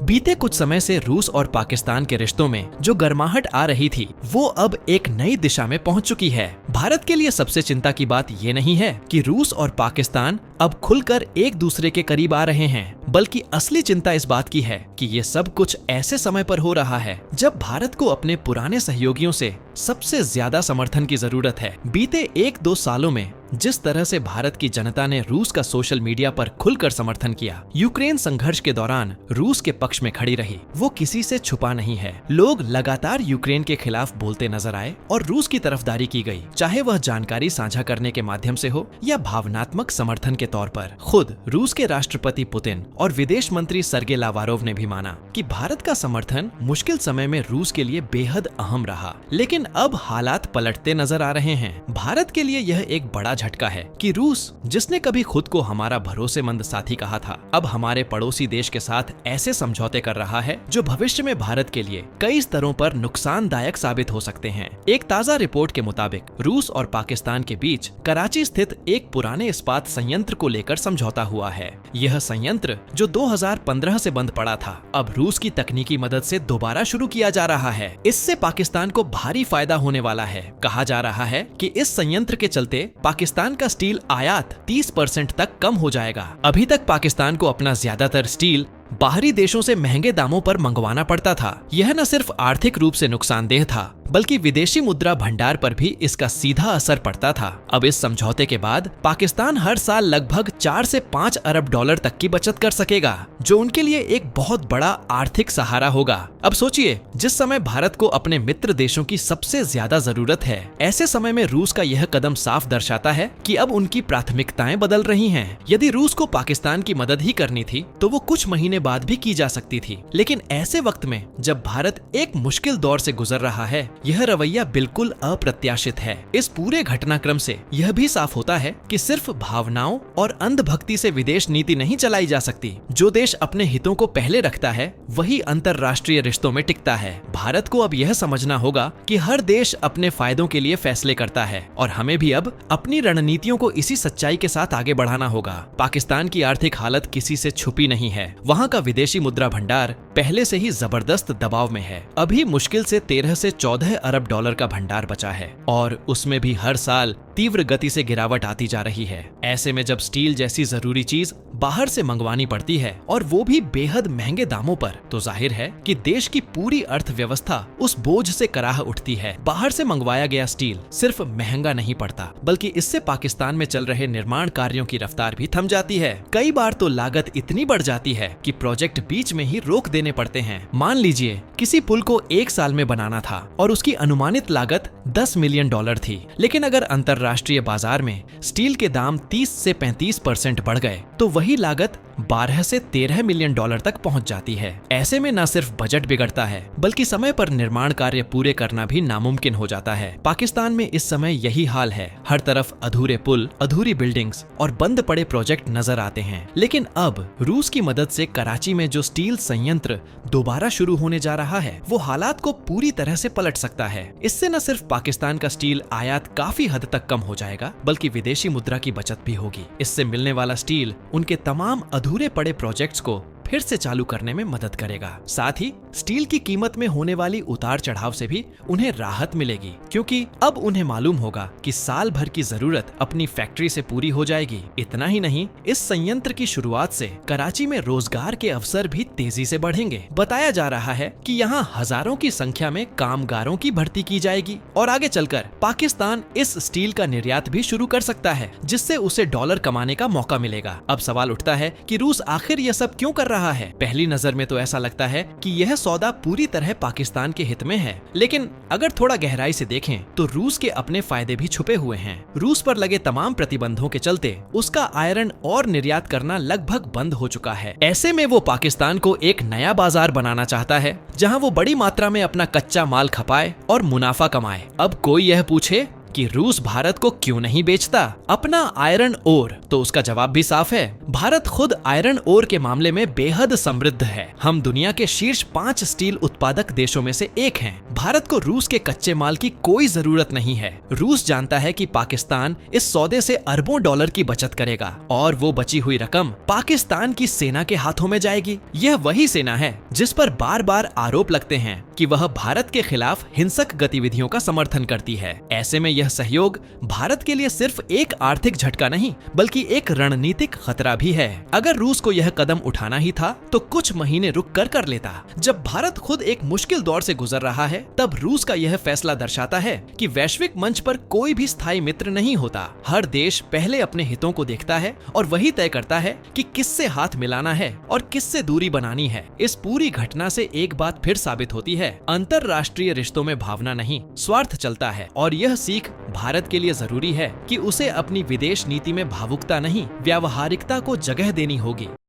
बीते कुछ समय से रूस और पाकिस्तान के रिश्तों में जो गर्माहट आ रही थी वो अब एक नई दिशा में पहुंच चुकी है। भारत के लिए सबसे चिंता की बात ये नहीं है कि रूस और पाकिस्तान अब खुलकर एक दूसरे के करीब आ रहे हैं, बल्कि असली चिंता इस बात की है कि ये सब कुछ ऐसे समय पर हो रहा है जब भारत को अपने पुराने सहयोगियों से सबसे ज्यादा समर्थन की जरूरत है। बीते 1-2 सालों में जिस तरह से भारत की जनता ने रूस का सोशल मीडिया पर खुलकर समर्थन किया, यूक्रेन संघर्ष के दौरान रूस के पक्ष में खड़ी रही, वो किसी से छुपा नहीं है। लोग लगातार यूक्रेन के खिलाफ बोलते नजर आए और रूस की तरफदारी की गई, चाहे वह जानकारी साझा करने के माध्यम से हो या भावनात्मक समर्थन के तौर पर। खुद रूस के राष्ट्रपति पुतिन और विदेश मंत्री सर्गे लावारोव ने भी माना कि भारत का समर्थन मुश्किल समय में रूस के लिए बेहद अहम रहा। लेकिन अब हालात पलटते नजर आ रहे हैं। भारत के लिए यह एक बड़ा झटका है कि रूस, जिसने कभी खुद को हमारा भरोसेमंद साथी कहा था, अब हमारे पड़ोसी देश के साथ ऐसे समझौते कर रहा है जो भविष्य में भारत के लिए कई स्तरों पर नुकसानदायक साबित हो सकते हैं। एक ताजा रिपोर्ट के मुताबिक रूस और पाकिस्तान के बीच कराची स्थित एक पुराने इस्पात संयंत्र को लेकर समझौता हुआ है। यह संयंत्र जो 2015 से बंद पड़ा था, अब रूस की तकनीकी मदद से दोबारा शुरू किया जा रहा है। इससे पाकिस्तान को भारी फायदा होने वाला है। कहा जा रहा है कि इस संयंत्र के चलते पाकिस्तान का स्टील आयात 30% तक कम हो जाएगा। अभी तक पाकिस्तान को अपना ज्यादातर स्टील बाहरी देशों से महंगे दामों पर मंगवाना पड़ता था। यह न सिर्फ आर्थिक रूप से नुकसानदेह था, बल्कि विदेशी मुद्रा भंडार पर भी इसका सीधा असर पड़ता था। अब इस समझौते के बाद पाकिस्तान हर साल लगभग 4 से 5 अरब डॉलर तक की बचत कर सकेगा, जो उनके लिए एक बहुत बड़ा आर्थिक सहारा होगा। अब सोचिए, जिस समय भारत को अपने मित्र देशों की सबसे ज्यादा जरूरत है, ऐसे समय में रूस का यह कदम साफ दर्शाता है कि अब उनकी प्राथमिकताएं बदल रही हैं। यदि रूस को पाकिस्तान की मदद ही करनी थी तो वो कुछ महीने बाद भी की जा सकती थी, लेकिन ऐसे वक्त में जब भारत एक मुश्किल दौर से गुजर रहा है, यह रवैया बिल्कुल अप्रत्याशित है। इस पूरे घटनाक्रम से यह भी साफ होता है कि सिर्फ भावनाओं और अंधभक्ति से विदेश नीति नहीं चलाई जा सकती। जो देश अपने हितों को पहले रखता है वही अंतर्राष्ट्रीय रिश्तों में टिकता है। भारत को अब यह समझना होगा कि हर देश अपने फायदों के लिए फैसले करता है और हमें भी अब अपनी रणनीतियों को इसी सच्चाई के साथ आगे बढ़ाना होगा। पाकिस्तान की आर्थिक हालत किसी से छुपी नहीं है। वहाँ का विदेशी मुद्रा भंडार पहले से ही जबरदस्त दबाव में है। अभी मुश्किल से 13 से 14 अरब डॉलर का भंडार बचा है और उसमें भी हर साल तीव्र गति से गिरावट आती जा रही है। ऐसे में जब स्टील जैसी जरूरी चीज बाहर से मंगवानी पड़ती है और वो भी बेहद महंगे दामों पर, तो जाहिर है कि देश की पूरी अर्थव्यवस्था उस बोझ से कराह उठती है। बाहर से मंगवाया गया स्टील सिर्फ महंगा नहीं पड़ता, बल्कि इससे पाकिस्तान में चल रहे निर्माण कार्यों की रफ्तार भी थम जाती है। कई बार तो लागत इतनी बढ़ जाती है कि प्रोजेक्ट बीच में ही रोक देने पड़ते हैं। मान लीजिए किसी पुल को 1 साल में बनाना था और उसकी अनुमानित लागत 10 मिलियन डॉलर थी, लेकिन अगर अंतर्राष्ट्रीय बाजार में स्टील के दाम 30 से 35% बढ़ गए तो वही लागत 12 से 13 मिलियन डॉलर तक पहुंच जाती है। ऐसे में न सिर्फ बजट बिगड़ता है, बल्कि समय पर निर्माण कार्य पूरे करना भी नामुमकिन हो जाता है। पाकिस्तान में इस समय यही हाल है। हर तरफ अधूरे पुल, अधूरी बिल्डिंग्स और बंद पड़े प्रोजेक्ट नजर आते हैं। लेकिन अब रूस की मदद से कराची में जो स्टील संयंत्र दोबारा शुरू होने जा रहा है, वो हालात को पूरी तरह से पलट सकता है। इससे न सिर्फ पाकिस्तान का स्टील आयात काफी हद तक कम हो जाएगा, बल्कि विदेशी मुद्रा की बचत भी होगी। इससे मिलने वाला स्टील उनके तमाम अधूरे पड़े प्रोजेक्ट्स को फिर से चालू करने में मदद करेगा। साथ ही स्टील की कीमत में होने वाली उतार चढ़ाव से भी उन्हें राहत मिलेगी, क्योंकि अब उन्हें मालूम होगा कि साल भर की जरूरत अपनी फैक्ट्री से पूरी हो जाएगी। इतना ही नहीं, इस संयंत्र की शुरुआत से कराची में रोजगार के अवसर भी तेजी से बढ़ेंगे। बताया जा रहा है कि यहाँ हजारों की संख्या में कामगारों की भर्ती की जाएगी और आगे चलकर पाकिस्तान इस स्टील का निर्यात भी शुरू कर सकता है, जिससे उसे डॉलर कमाने का मौका मिलेगा। अब सवाल उठता है कि रूस आखिर यह सब क्यों कर रहा है। पहली नजर में तो ऐसा लगता है कि यह सौदा पूरी तरह पाकिस्तान के हित में है, लेकिन अगर थोड़ा गहराई से देखें तो रूस के अपने फायदे भी छुपे हुए हैं। रूस पर लगे तमाम प्रतिबंधों के चलते उसका आयरन और निर्यात करना लगभग बंद हो चुका है। ऐसे में वो पाकिस्तान को एक नया बाजार बनाना चाहता है, जहां वो बड़ी मात्रा में अपना कच्चा माल खपाए और मुनाफा कमाए। अब कोई यह पूछे कि रूस भारत को क्यों नहीं बेचता अपना आयरन ओर, तो उसका जवाब भी साफ है। भारत खुद आयरन ओर के मामले में बेहद समृद्ध है। हम दुनिया के शीर्ष 5 स्टील उत्पादक देशों में से एक हैं। भारत को रूस के कच्चे माल की कोई जरूरत नहीं है। रूस जानता है कि पाकिस्तान इस सौदे से अरबों डॉलर की बचत करेगा और वो बची हुई रकम पाकिस्तान की सेना के हाथों में जाएगी। यह वही सेना है जिस पर बार बार आरोप लगते हैं कि वह भारत के खिलाफ हिंसक गतिविधियों का समर्थन करती है। ऐसे में यह सहयोग भारत के लिए सिर्फ एक आर्थिक झटका नहीं बल्कि एक रणनीतिक खतरा भी है। अगर रूस को यह कदम उठाना ही था तो कुछ महीने रुक कर लेता। जब भारत खुद एक मुश्किल दौर से गुजर रहा है तब रूस का यह फैसला दर्शाता है कि वैश्विक मंच पर कोई भी स्थायी मित्र नहीं होता। हर देश पहले अपने हितों को देखता है और वही तय करता है कि किससे हाथ मिलाना है और किससे दूरी बनानी है। इस पूरी घटना से एक बात फिर साबित होती है, अंतरराष्ट्रीय रिश्तों में भावना नहीं स्वार्थ चलता है। और यह सीख भारत के लिए जरूरी है कि उसे अपनी विदेश नीति में भावुकता नहीं व्यावहारिकता को जगह देनी होगी।